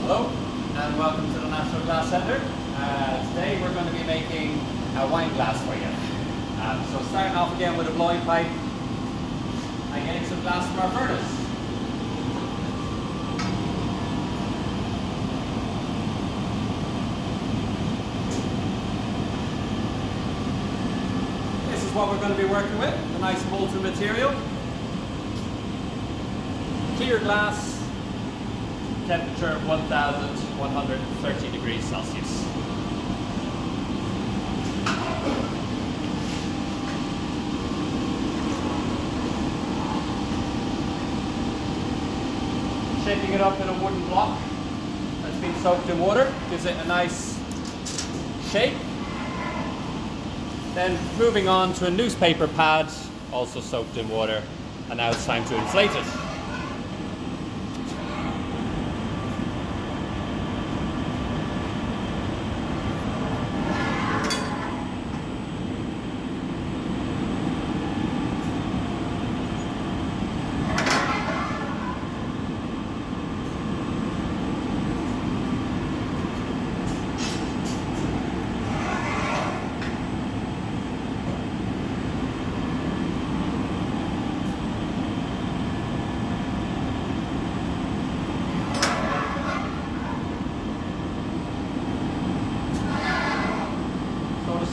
Hello and welcome to the National Glass Centre. Today we're going to be making a wine glass for you. So starting off again with a blowing pipe and getting some glass from our furnace. This is what we're going to be working with, the nice molten material. Clear glass. Temperature 1130 degrees Celsius. Shaping it up in a wooden block that's been soaked in water gives it a nice shape. Then moving on to a newspaper pad, also soaked in water, and now it's time to inflate it.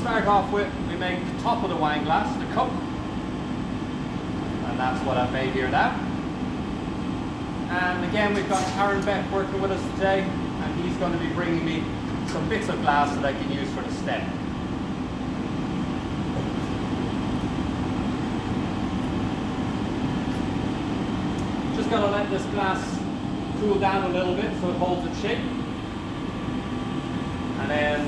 Start off with, we make the top of the wine glass, the cup, and that's what I've made here now. And again, we've got Aaron Beck working with us today, and he's going to be bringing me some bits of glass that I can use for the stem. Just going to let this glass cool down a little bit so it holds its shape, and then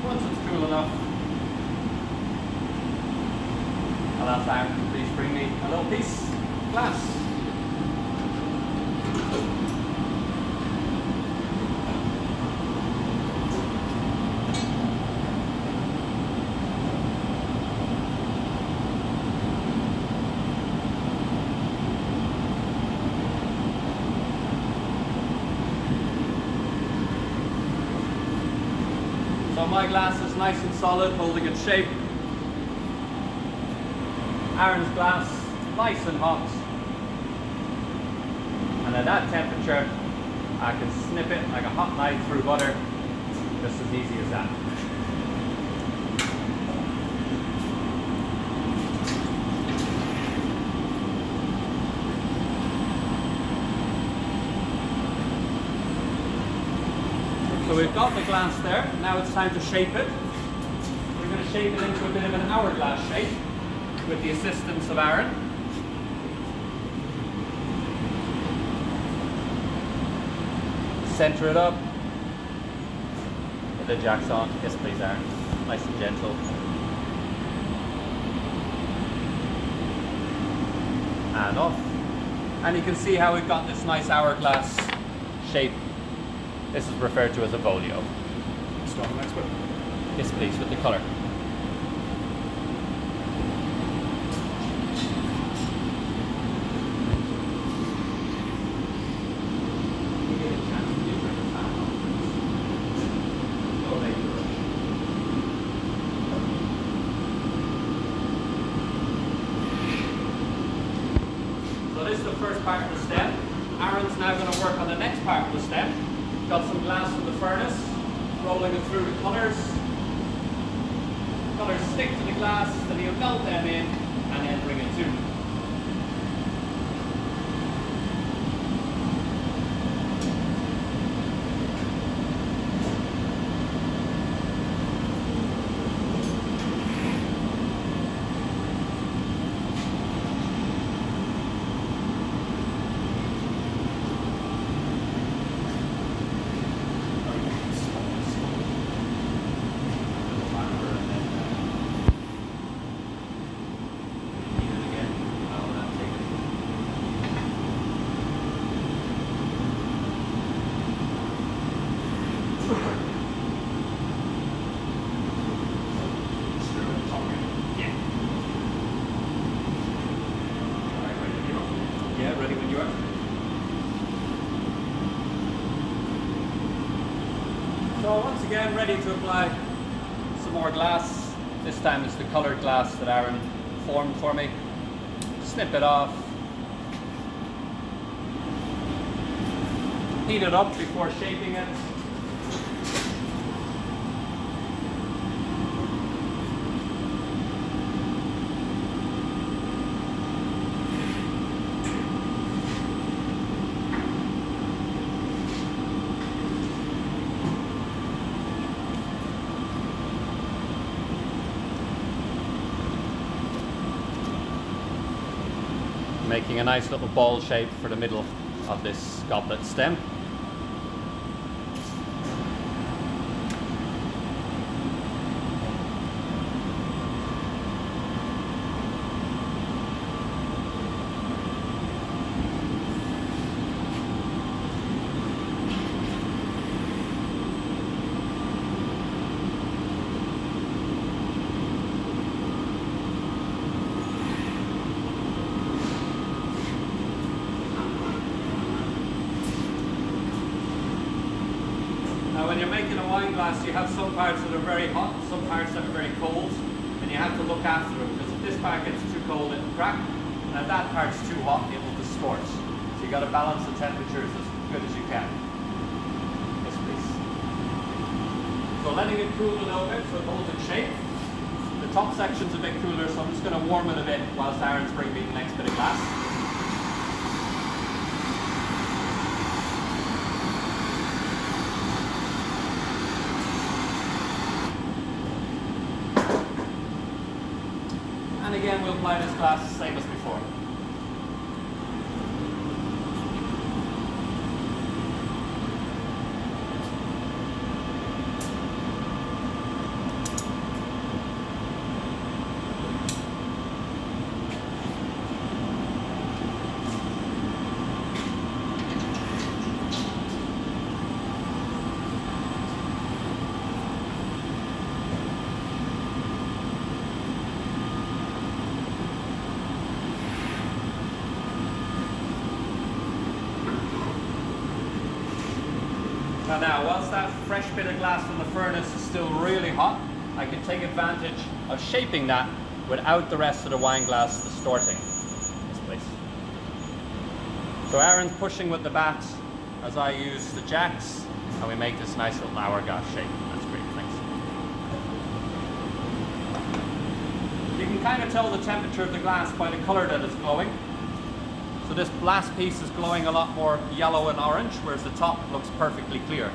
once it's cool enough, I'll ask Aaron to please bring me a little piece of glass. So my glass is nice and solid, holding its shape. Aaron's glass, nice and hot. And at that temperature, I can snip it like a hot knife through butter, just as easy as that. So we've got the glass there, now it's time to shape it. We're going to shape it into a bit of an hourglass shape with the assistance of Aaron. Center it up. Put the jacks on. Yes please Aaron. Nice and gentle. And off. And you can see how we've got this nice hourglass shape. This is referred to as a folio. Start the next bit. Yes, please, with the colour. So this is the first part of the stem. Aaron's now going to work on the next part of the stem. Got some glass from the furnace, rolling it through the colours. Colours stick to the glass, then he'll melt them in and then bring it to. So once again, ready to apply some more glass. This time it's the coloured glass that Aaron formed for me. Snip it off. Heat it up before shaping it. Making a nice little ball shape for the middle of this goblet stem. Now when you're making a wine glass, you have some parts that are very hot, some parts that are very cold, and you have to look after them, because if this part gets too cold, it'll crack, and if that part's too hot, it will distort. So you got to balance the temperatures as good as you can. Yes, please. So letting it cool a little bit so it holds its shape. The top section's a bit cooler, so I'm just going to warm it a bit whilst Aaron's bringing me the next bit of glass. And again, we'll apply this glass same as before. Now, whilst that fresh bit of glass from the furnace is still really hot, I can take advantage of shaping that without the rest of the wine glass distorting. This place. So Aaron's pushing with the bat as I use the jacks, and we make this nice little hourglass shape. That's great, thanks. You can kind of tell the temperature of the glass by the colour that it's glowing. So this last piece is glowing a lot more yellow and orange, whereas the top looks perfectly clear.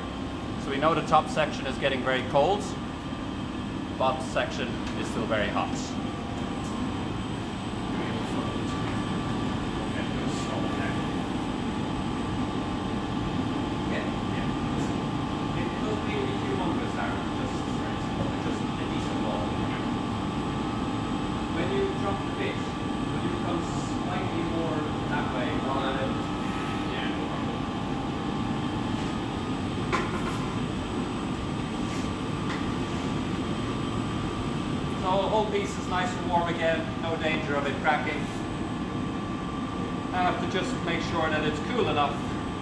So we know the top section is getting very cold, the bottom section is still very hot. When you drop the bit, will you become slightly more that way rather than, yeah. So the whole piece is nice and warm again, no danger of it cracking. I have to just make sure that it's cool enough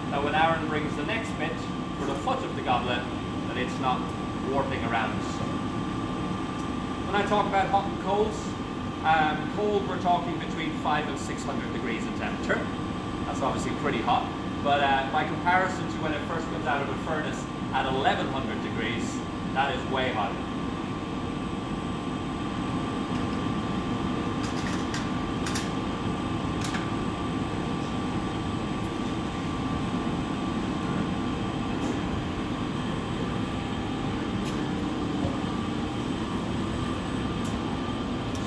that when Aaron brings the next bit for the foot of the goblet, that it's not warping around. When I talk about hot and cold, cold we're talking between 500 and 600 degrees in temperature. That's obviously pretty hot, but by comparison to when it first comes out of the furnace at 1100 degrees, that is way hotter.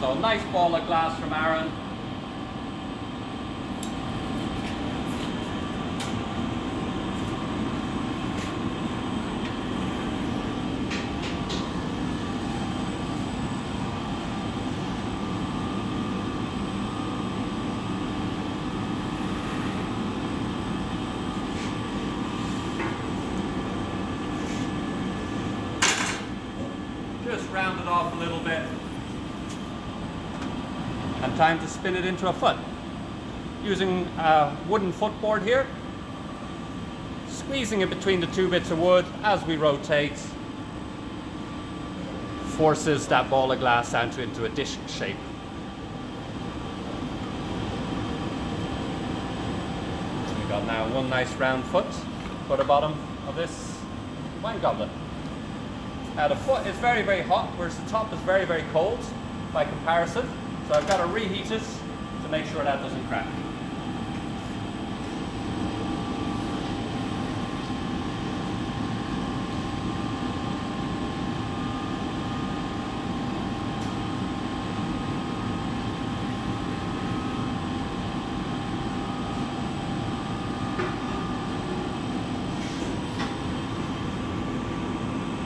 So nice ball of glass from Aaron. Just round it off a little bit. And time to spin it into a foot. Using a wooden footboard here, squeezing it between the two bits of wood as we rotate, forces that ball of glass down into a disc shape. We've got now one nice round foot for the bottom of this wine goblet. Now the foot is very, very hot, whereas the top is very, very cold by comparison. So I've got to reheat it to make sure that doesn't crack.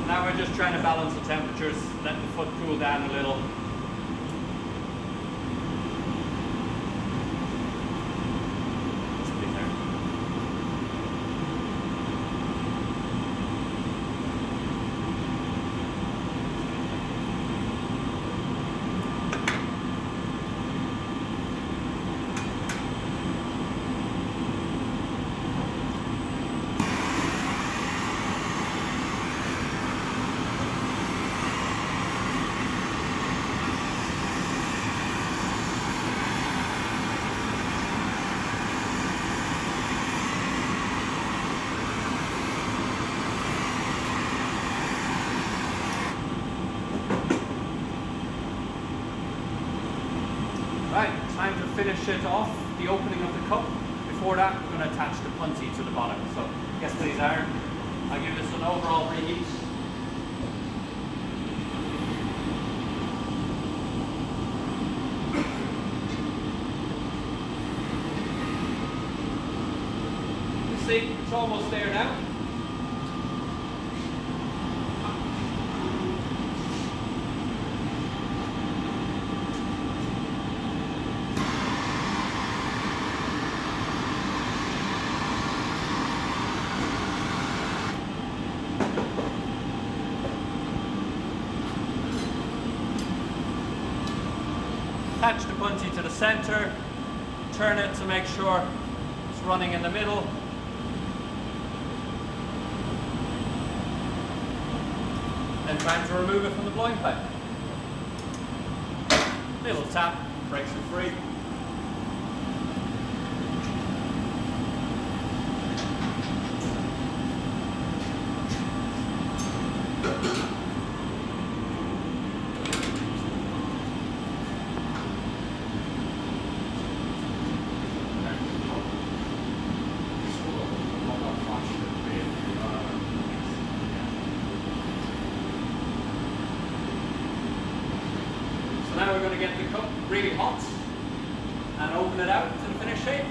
Now we're just trying to balance the temperatures, let the foot cool down a little. Right, time to finish it off, the opening of the cup. Before that, we're going to attach the punty to the bottom. So, yes please Aaron, I'll give this an overall reheat. You see, it's almost there now. Attach the punty to the center, turn it to make sure it's running in the middle. Then time to remove it from the blowing pipe. Little tap, breaks it free. Now we're going to get the cup really hot and open it out to the finished shape.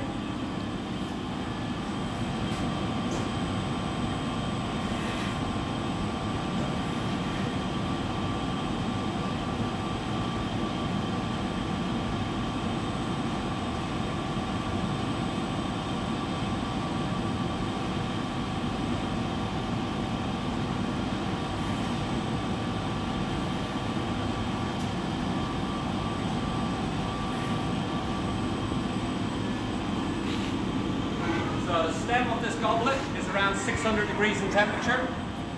So the stem of this goblet is around 600 degrees in temperature,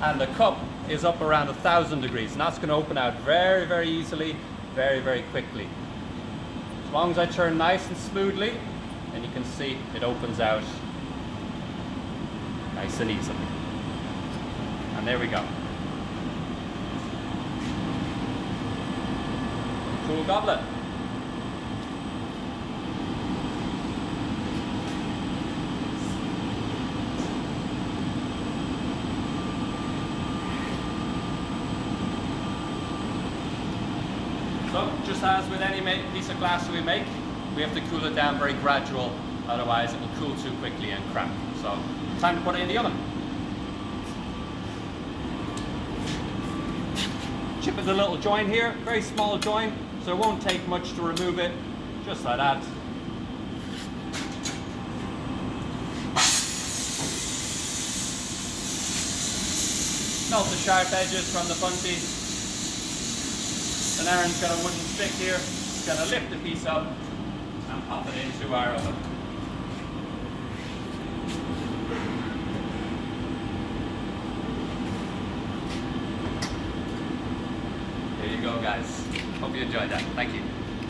and the cup is up around 1,000 degrees, and that's going to open out very, very easily, very, very quickly. As long as I turn nice and smoothly, and you can see it opens out nice and easily. And there we go. Cool goblet. So, just as with any piece of glass we make, we have to cool it down very gradual, otherwise it will cool too quickly and crack. So, time to put it in the oven. Chip is a little joint here, very small joint, so it won't take much to remove it, just like that. Melt the sharp edges from the punty. And Aaron's got a wooden stick here, he's going to lift the piece up and pop it into our oven. you go, guys. Hope you enjoyed that. Thank you.